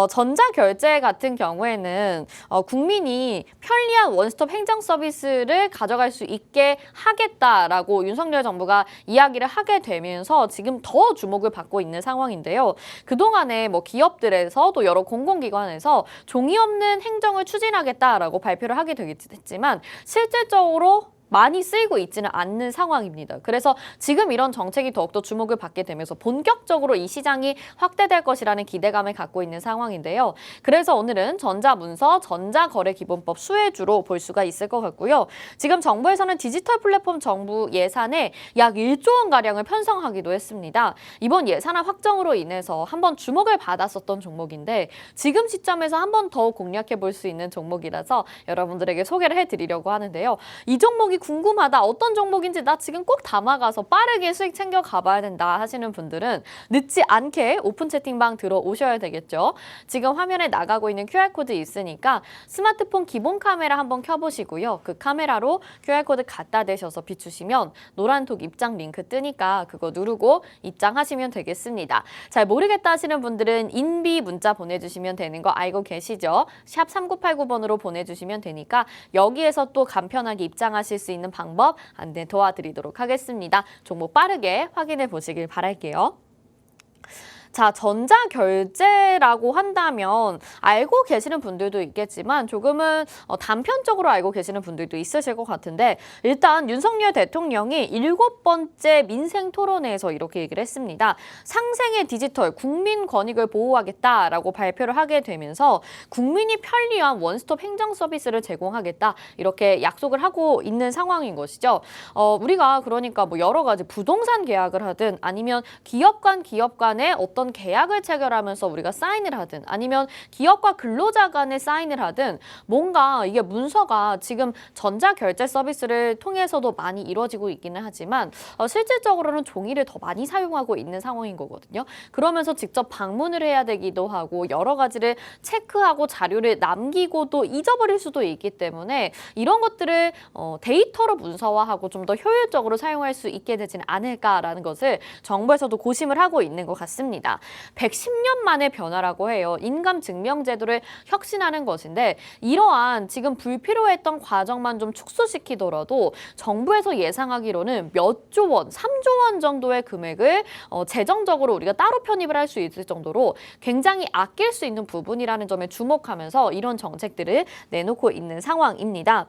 전자결제 같은 경우에는 국민이 편리한 원스톱 행정 서비스를 가져갈 수 있게 하겠다라고 윤석열 정부가 이야기를 하게 되면서 지금 더 주목을 받고 있는 상황인데요. 그동안에 뭐 기업들에서 또 여러 공공기관에서 종이 없는 행정을 추진하겠다라고 발표를 하게 되겠지만 실질적으로 많이 쓰이고 있지는 않는 상황입니다. 그래서 지금 이런 정책이 더욱더 주목을 받게 되면서 본격적으로 이 시장이 확대될 것이라는 기대감을 갖고 있는 상황인데요. 그래서 오늘은 전자문서, 전자거래기본법 수혜주로 볼 수가 있을 것 같고요. 지금 정부에서는 디지털 플랫폼 정부 예산에 약 1조 원가량을 편성하기도 했습니다. 이번 예산안 확정으로 인해서 한번 주목을 받았었던 종목인데 지금 시점에서 한번 더 공략해 볼 수 있는 종목이라서 여러분들에게 소개를 해드리려고 하는데요. 이 종목이 궁금하다. 어떤 종목인지 나 지금 꼭 담아가서 빠르게 수익 챙겨 가봐야 된다 하시는 분들은 늦지 않게 오픈 채팅방 들어오셔야 되겠죠. 지금 화면에 나가고 있는 QR코드 있으니까 스마트폰 기본 카메라 한번 켜보시고요. 그 카메라로 QR코드 갖다 대셔서 비추시면 노란톡 입장 링크 뜨니까 그거 누르고 입장하시면 되겠습니다. 잘 모르겠다 하시는 분들은 인비 문자 보내주시면 되는 거 알고 계시죠? 샵 3989번으로 보내주시면 되니까 여기에서 또 간편하게 입장하실 수 있는 방법 안내 도와드리도록 하겠습니다. 종목 빠르게 확인해 보시길 바랄게요. 자, 전자결제라고 한다면 알고 계시는 분들도 있겠지만 조금은 단편적으로 알고 계시는 분들도 있으실 것 같은데 일단 윤석열 대통령이 7번째 민생 토론회에서 이렇게 얘기를 했습니다. 상생의 디지털 국민 권익을 보호하겠다라고 발표를 하게 되면서 국민이 편리한 원스톱 행정 서비스를 제공하겠다 이렇게 약속을 하고 있는 상황인 것이죠. 우리가 그러니까 뭐 여러 가지 부동산 계약을 하든 아니면 기업 간의 어떤 계약을 체결하면서 우리가 사인을 하든 아니면 기업과 근로자 간에 사인을 하든 뭔가 이게 문서가 지금 전자결제 서비스를 통해서도 많이 이루어지고 있기는 하지만 실질적으로는 종이를 더 많이 사용하고 있는 상황인 거거든요. 그러면서 직접 방문을 해야 되기도 하고 여러 가지를 체크하고 자료를 남기고 또 잊어버릴 수도 있기 때문에 이런 것들을 데이터로 문서화하고 좀 더 효율적으로 사용할 수 있게 되지는 않을까라는 것을 정부에서도 고심을 하고 있는 것 같습니다. 110년 만의 변화라고 해요. 인감증명제도를 혁신하는 것인데 이러한 지금 불필요했던 과정만 좀 축소시키더라도 정부에서 예상하기로는 몇 조 원, 3조 원 정도의 금액을 재정적으로 우리가 따로 편입을 할 수 있을 정도로 굉장히 아낄 수 있는 부분이라는 점에 주목하면서 이런 정책들을 내놓고 있는 상황입니다.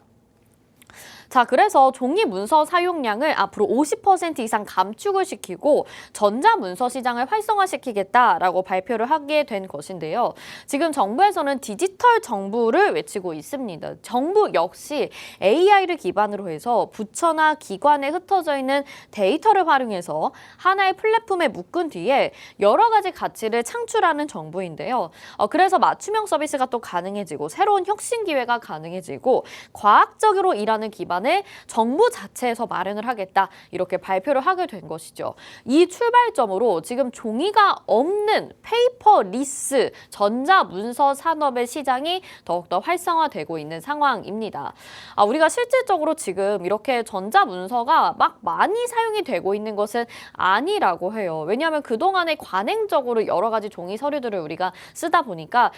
자, 그래서 종이 문서 사용량을 앞으로 50% 이상 감축을 시키고 전자문서 시장을 활성화시키겠다라고 발표를 하게 된 것인데요. 지금 정부에서는 디지털 정부를 외치고 있습니다. 정부 역시 AI를 기반으로 해서 부처나 기관에 흩어져 있는 데이터를 활용해서 하나의 플랫폼에 묶은 뒤에 여러 가지 가치를 창출하는 정부인데요. 그래서 맞춤형 서비스가 또 가능해지고 새로운 혁신 기회가 가능해지고 과학적으로 일하는 기반을 정부 자체에서 마련을 하겠다 이렇게 발표를 하게 된 것이죠. 이 출발점으로 지금 종이가 없는 페이퍼리스 전자문서 산업의 시장이 더욱더 활성화되고 있는 상황입니다. 우리가 실질적으로 지금 이렇게 전자문서가 막 많이 사용이 되고 있는 것은 아니라고 해요. 왜냐하면 그동안에 관행적으로 여러 가지 종이 서류들을 우리가 쓰다 보니까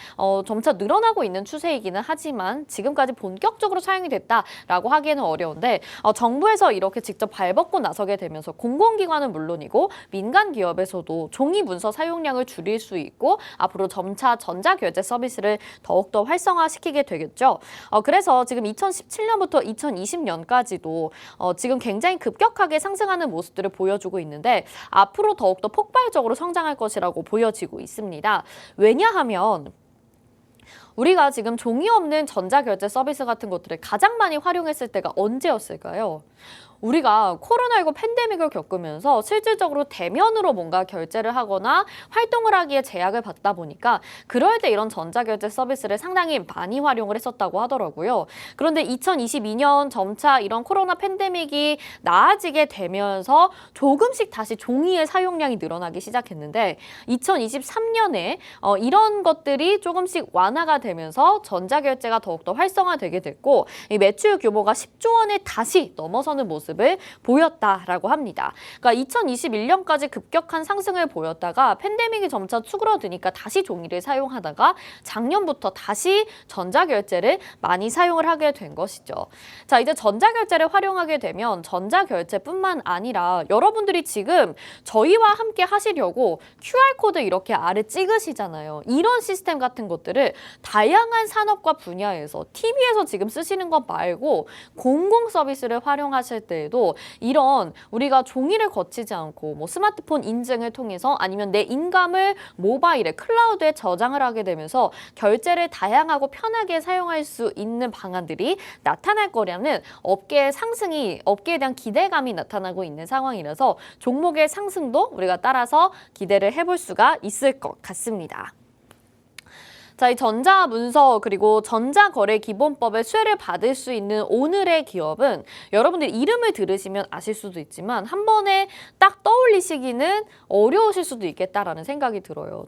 점차 늘어나고 있는 추세이기는 하지만 지금까지 본격적으로 사용이 됐다라고 하기에는 어려운데 정부에서 이렇게 직접 발벗고 나서게 되면서 공공기관은 물론이고 민간 기업에서도 종이 문서 사용량을 줄일 수 있고 앞으로 점차 전자결제 서비스를 더욱더 활성화시키게 되겠죠. 그래서 지금 2017년부터 2020년까지도 지금 굉장히 급격하게 상승하는 모습들을 보여주고 있는데 앞으로 더욱더 폭발적으로 성장할 것이라고 보여지고 있습니다. 왜냐하면 우리가 지금 종이 없는 전자결제 서비스 같은 것들을 가장 많이 활용했을 때가 언제였을까요? 우리가 코로나19 팬데믹을 겪으면서 실질적으로 대면으로 뭔가 결제를 하거나 활동을 하기에 제약을 받다 보니까 그럴 때 이런 전자결제 서비스를 상당히 많이 활용을 했었다고 하더라고요. 그런데 2022년 점차 이런 코로나 팬데믹이 나아지게 되면서 조금씩 다시 종이의 사용량이 늘어나기 시작했는데 2023년에 이런 것들이 조금씩 완화가 되면서 전자결제가 더욱더 활성화되게 됐고 이 매출 규모가 10조 원을 다시 넘어서는 모습을 보였다라고 합니다. 그러니까 2021년까지 급격한 상승을 보였다가 팬데믹이 점차 추그러드니까 다시 종이를 사용하다가 작년부터 다시 전자결제를 많이 사용을 하게 된 것이죠. 자, 이제 전자결제를 활용하게 되면 전자결제뿐만 아니라 여러분들이 지금 저희와 함께 하시려고 QR코드 이렇게 아래 찍으시잖아요. 이런 시스템 같은 것들을 다양한 산업과 분야에서 TV에서 지금 쓰시는 것 말고 공공 서비스를 활용하실 때에도 이런 우리가 종이를 거치지 않고 뭐 스마트폰 인증을 통해서 아니면 내 인감을 모바일에 클라우드에 저장을 하게 되면서 결제를 다양하고 편하게 사용할 수 있는 방안들이 나타날 거라는 업계의 상승이 업계에 대한 기대감이 나타나고 있는 상황이라서 종목의 상승도 우리가 따라서 기대를 해볼 수가 있을 것 같습니다. 자, 이 전자문서 그리고 전자거래기본법의 수혜를 받을 수 있는 오늘의 기업은 여러분들 이름을 들으시면 아실 수도 있지만 한 번에 딱 떠올리시기는 어려우실 수도 있겠다라는 생각이 들어요.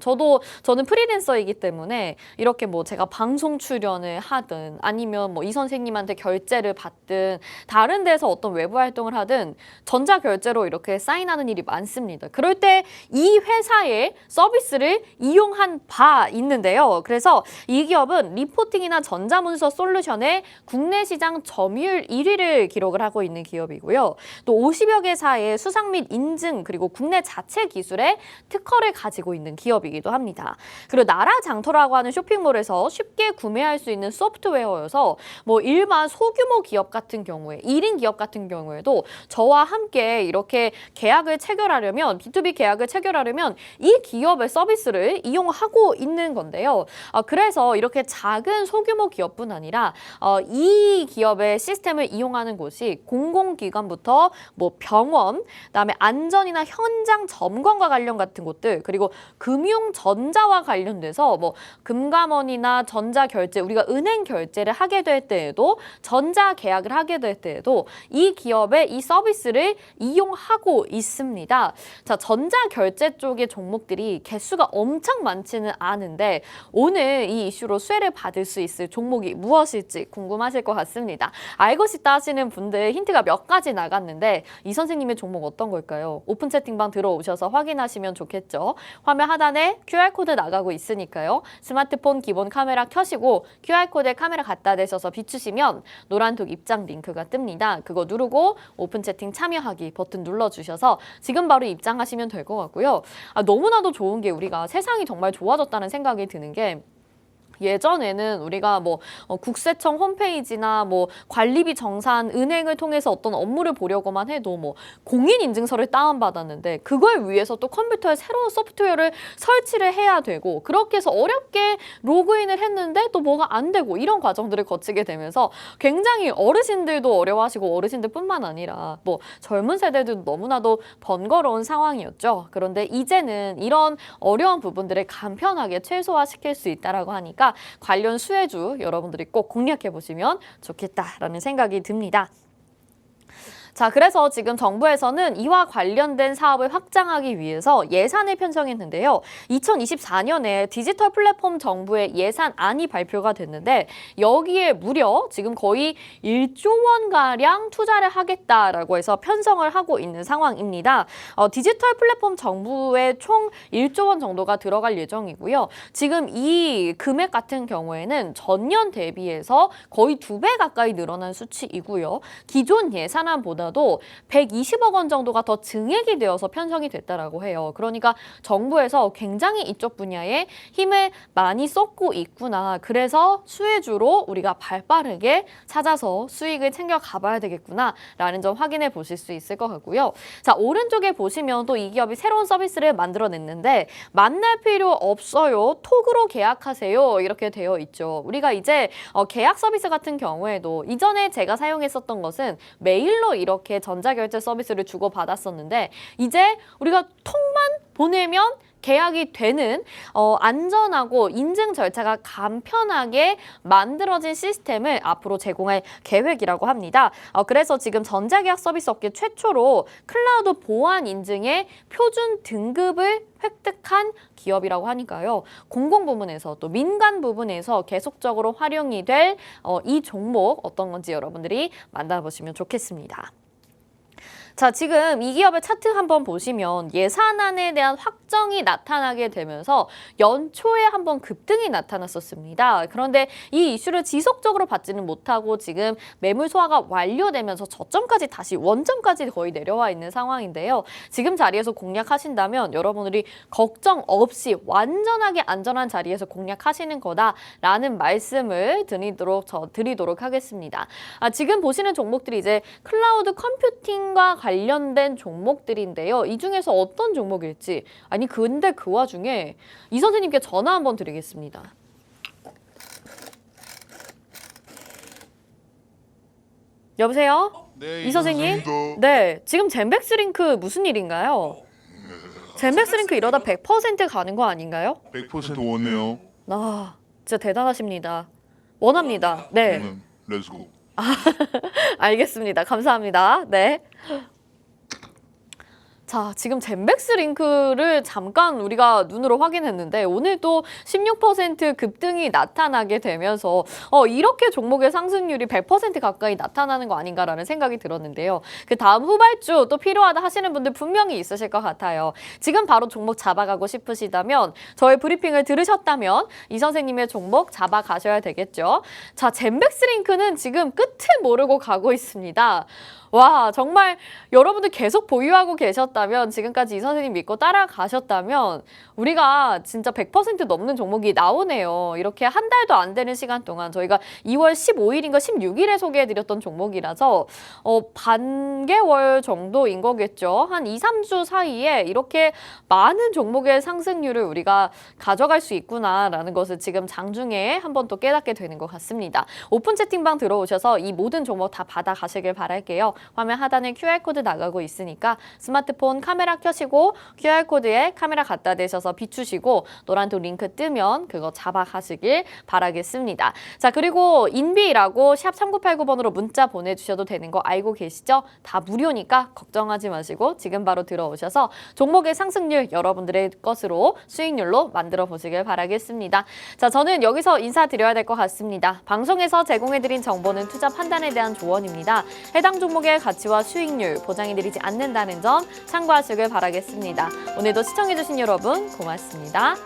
저는 프리랜서이기 때문에 이렇게 뭐 제가 방송 출연을 하든 아니면 뭐 이 선생님한테 결제를 받든 다른 데서 어떤 외부 활동을 하든 전자결제로 이렇게 사인하는 일이 많습니다. 그럴 때 이 회사의 서비스를 이용한 바 있는데요. 그래서 이 기업은 리포팅이나 전자문서 솔루션의 국내 시장 점유율 1위를 기록을 하고 있는 기업이고요. 또 50여 개사의 수상 및 인증 그리고 국내 자체 기술의 특허를 가지고 있는 기업이기도 합니다. 그리고 나라장터라고 하는 쇼핑몰에서 쉽게 구매할 수 있는 소프트웨어여서 뭐 일반 소규모 기업 같은 경우에 1인 기업 같은 경우에도 저와 함께 이렇게 계약을 체결하려면 B2B 계약을 체결하려면 이 기업의 서비스를 이용하고 있는 건데요. 그래서 이렇게 작은 소규모 기업뿐 아니라 이 기업의 시스템을 이용하는 곳이 공공기관부터 뭐 병원, 그다음에 안전이나 현장 점검과 관련 같은 곳들, 그리고 금융 전자와 관련돼서 뭐 금감원이나 전자결제, 우리가 은행 결제를 하게 될 때에도 전자 계약을 하게 될 때에도 이 기업의 이 서비스를 이용하고 있습니다. 자, 전자결제 쪽의 종목들이 개수가 엄청 많지는 않은데 오늘 이 이슈로 수혜를 받을 수 있을 종목이 무엇일지 궁금하실 것 같습니다. 알고 싶다 하시는 분들 힌트가 몇 가지 나갔는데 이 선생님의 종목 어떤 걸까요? 오픈 채팅방 들어오셔서 확인하시면 좋겠죠. 화면 하단에 QR코드 나가고 있으니까요. 스마트폰 기본 카메라 켜시고 QR코드에 카메라 갖다 대셔서 비추시면 노란톡 입장 링크가 뜹니다. 그거 누르고 오픈 채팅 참여하기 버튼 눌러주셔서 지금 바로 입장하시면 될 것 같고요. 너무나도 좋은 게 우리가 세상이 정말 좋아졌다는 생각이 드는 게 예전에는 우리가 뭐 국세청 홈페이지나 뭐 관리비 정산 은행을 통해서 어떤 업무를 보려고만 해도 뭐 공인인증서를 다운받았는데 그걸 위해서 또 컴퓨터에 새로운 소프트웨어를 설치를 해야 되고 그렇게 해서 어렵게 로그인을 했는데 또 뭐가 안 되고 이런 과정들을 거치게 되면서 굉장히 어르신들도 어려워하시고 어르신들뿐만 아니라 뭐 젊은 세대들도 너무나도 번거로운 상황이었죠. 그런데 이제는 이런 어려운 부분들을 간편하게 최소화시킬 수 있다라고 하니까 관련 수혜주 여러분들이 꼭 공략해 보시면 좋겠다라는 생각이 듭니다. 자, 그래서 지금 정부에서는 이와 관련된 사업을 확장하기 위해서 예산을 편성했는데요. 2024년에 디지털 플랫폼 정부의 예산안이 발표가 됐는데 여기에 무려 지금 거의 1조 원가량 투자를 하겠다라고 해서 편성을 하고 있는 상황입니다. 디지털 플랫폼 정부에 총 1조 원 정도가 들어갈 예정이고요. 지금 이 금액 같은 경우에는 전년 대비해서 거의 2배 가까이 늘어난 수치이고요. 기존 예산안보다 도 120억 원 정도가 더 증액이 되어서 편성이 됐다라고 해요. 그러니까 정부에서 굉장히 이쪽 분야에 힘을 많이 쏟고 있구나. 그래서 수혜주로 우리가 발빠르게 찾아서 수익을 챙겨 가봐야 되겠구나라는 점 확인해 보실 수 있을 것 같고요. 자, 오른쪽에 보시면 또 이 기업이 새로운 서비스를 만들어냈는데 만날 필요 없어요. 톡으로 계약하세요. 이렇게 되어 있죠. 우리가 이제 계약 서비스 같은 경우에도 이전에 제가 사용했었던 것은 메일로 이렇게 전자결제 서비스를 주고받았었는데 이제 우리가 톡만 보내면 계약이 되는 안전하고 인증 절차가 간편하게 만들어진 시스템을 앞으로 제공할 계획이라고 합니다. 그래서 지금 전자계약 서비스 업계 최초로 클라우드 보안 인증의 표준 등급을 획득한 기업이라고 하니까요. 공공부문에서 또 민간 부분에서 계속적으로 활용이 될 이 종목 어떤 건지 여러분들이 만나보시면 좋겠습니다. 자, 지금 이 기업의 차트 한번 보시면 예산안에 대한 확정이 나타나게 되면서 연초에 한번 급등이 나타났었습니다. 그런데 이 이슈를 지속적으로 받지는 못하고 지금 매물 소화가 완료되면서 저점까지 다시 원점까지 거의 내려와 있는 상황인데요. 지금 자리에서 공략하신다면 여러분들이 걱정 없이 완전하게 안전한 자리에서 공략하시는 거다라는 말씀을 드리도록 하겠습니다. 지금 보시는 종목들이 이제 클라우드 컴퓨팅과 관련된 종목들인데요. 이 중에서 어떤 종목일지 아니 근데 그 와중에 이 선생님께 전화 한번 드리겠습니다. 여보세요? 네, 이 선생님? 반갑습니다. 네, 지금 젠백스링크 무슨 일인가요? 젠백스링크 이러다 100% 가는 거 아닌가요? 100% 원해요. 진짜 대단하십니다. 원합니다. 네. 저는 렛츠고. 알겠습니다. 감사합니다. 네. 자, 지금 젠백스 링크를 잠깐 우리가 눈으로 확인했는데 오늘도 16% 급등이 나타나게 되면서 이렇게 종목의 상승률이 100% 가까이 나타나는 거 아닌가라는 생각이 들었는데요. 그 다음 후발주 또 필요하다 하시는 분들 분명히 있으실 것 같아요. 지금 바로 종목 잡아가고 싶으시다면 저의 브리핑을 들으셨다면 이 선생님의 종목 잡아가셔야 되겠죠. 자, 젠백스 링크는 지금 끝을 모르고 가고 있습니다. 와, 정말 여러분들 계속 보유하고 계셨다면, 지금까지 이 선생님 믿고 따라가셨다면 우리가 진짜 100% 넘는 종목이 나오네요. 이렇게 한 달도 안 되는 시간 동안 저희가 2월 15일인가 16일에 소개해드렸던 종목이라서 반개월 정도인 거겠죠. 한 2, 3주 사이에 이렇게 많은 종목의 상승률을 우리가 가져갈 수 있구나라는 것을 지금 장중에 한 번 또 깨닫게 되는 것 같습니다. 오픈 채팅방 들어오셔서 이 모든 종목 다 받아가시길 바랄게요. 화면 하단에 QR코드 나가고 있으니까 스마트폰 카메라 켜시고 QR코드에 카메라 갖다 대셔서 비추시고 노란톡 링크 뜨면 그거 잡아가시길 바라겠습니다. 자, 그리고 인비라고 샵 3989번으로 문자 보내주셔도 되는 거 알고 계시죠? 다 무료니까 걱정하지 마시고 지금 바로 들어오셔서 종목의 상승률 여러분들의 것으로 수익률로 만들어 보시길 바라겠습니다. 자, 저는 여기서 인사드려야 될 것 같습니다. 방송에서 제공해드린 정보는 투자 판단에 대한 조언입니다. 해당 종목의 가치와 수익률 보장해드리지 않는다는 점 참고하시길 바라겠습니다. 오늘도 시청해주신 여러분 고맙습니다.